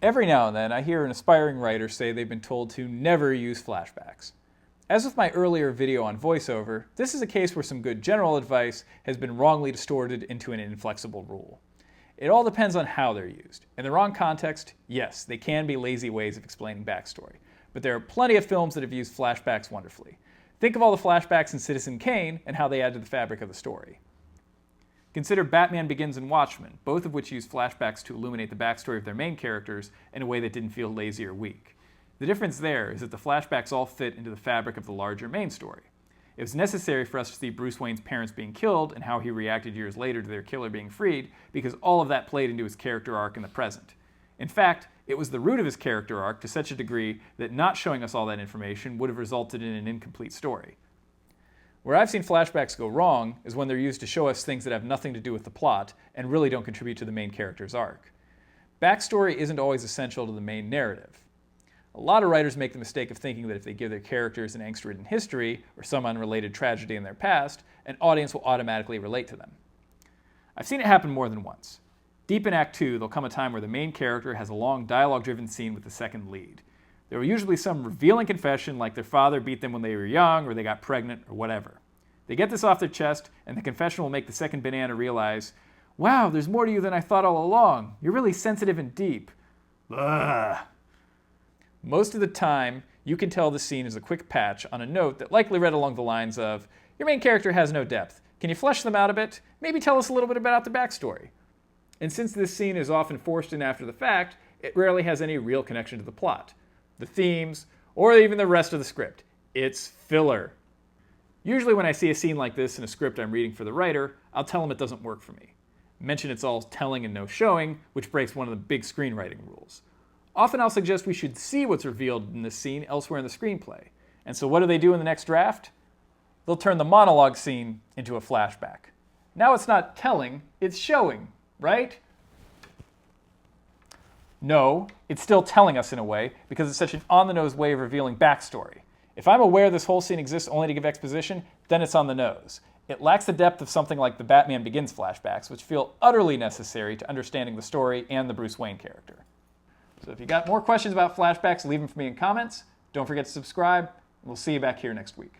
Every now and then, I hear an aspiring writer say they've been told to never use flashbacks. As with my earlier video on voiceover, this is a case where some good general advice has been wrongly distorted into an inflexible rule. It all depends on how they're used. In the wrong context, yes, they can be lazy ways of explaining backstory. But there are plenty of films that have used flashbacks wonderfully. Think of all the flashbacks in Citizen Kane and how they add to the fabric of the story. Consider Batman Begins and Watchmen, both of which use flashbacks to illuminate the backstory of their main characters in a way that didn't feel lazy or weak. The difference there is that the flashbacks all fit into the fabric of the larger main story. It was necessary for us to see Bruce Wayne's parents being killed and how he reacted years later to their killer being freed, because all of that played into his character arc in the present. In fact, it was the root of his character arc to such a degree that not showing us all that information would have resulted in an incomplete story. Where I've seen flashbacks go wrong is when they're used to show us things that have nothing to do with the plot and really don't contribute to the main character's arc. Backstory isn't always essential to the main narrative. A lot of writers make the mistake of thinking that if they give their characters an angst-ridden history or some unrelated tragedy in their past, an audience will automatically relate to them. I've seen it happen more than once. Deep in Act 2, there'll come a time where the main character has a long dialogue-driven scene with the second lead. There will usually be some revealing confession like their father beat them when they were young or they got pregnant or whatever. They get this off their chest and the confession will make the second banana realize, wow, there's more to you than I thought all along. You're really sensitive and deep. Ugh. Most of the time, you can tell the scene is a quick patch on a note that likely read along the lines of, your main character has no depth. Can you flesh them out a bit? Maybe tell us a little bit about their backstory. And since this scene is often forced in after the fact, it rarely has any real connection to the plot, the themes, or even the rest of the script. It's filler. Usually when I see a scene like this in a script I'm reading for the writer, I'll tell them it doesn't work for me. Mention it's all telling and no showing, which breaks one of the big screenwriting rules. Often I'll suggest we should see what's revealed in this scene elsewhere in the screenplay. And so what do they do in the next draft? They'll turn the monologue scene into a flashback. Now it's not telling, it's showing, right? No, it's still telling us in a way, because it's such an on-the-nose way of revealing backstory. If I'm aware this whole scene exists only to give exposition, then it's on the nose. It lacks the depth of something like the Batman Begins flashbacks, which feel utterly necessary to understanding the story and the Bruce Wayne character. So if you got more questions about flashbacks, leave them for me in comments. Don't forget to subscribe, and we'll see you back here next week.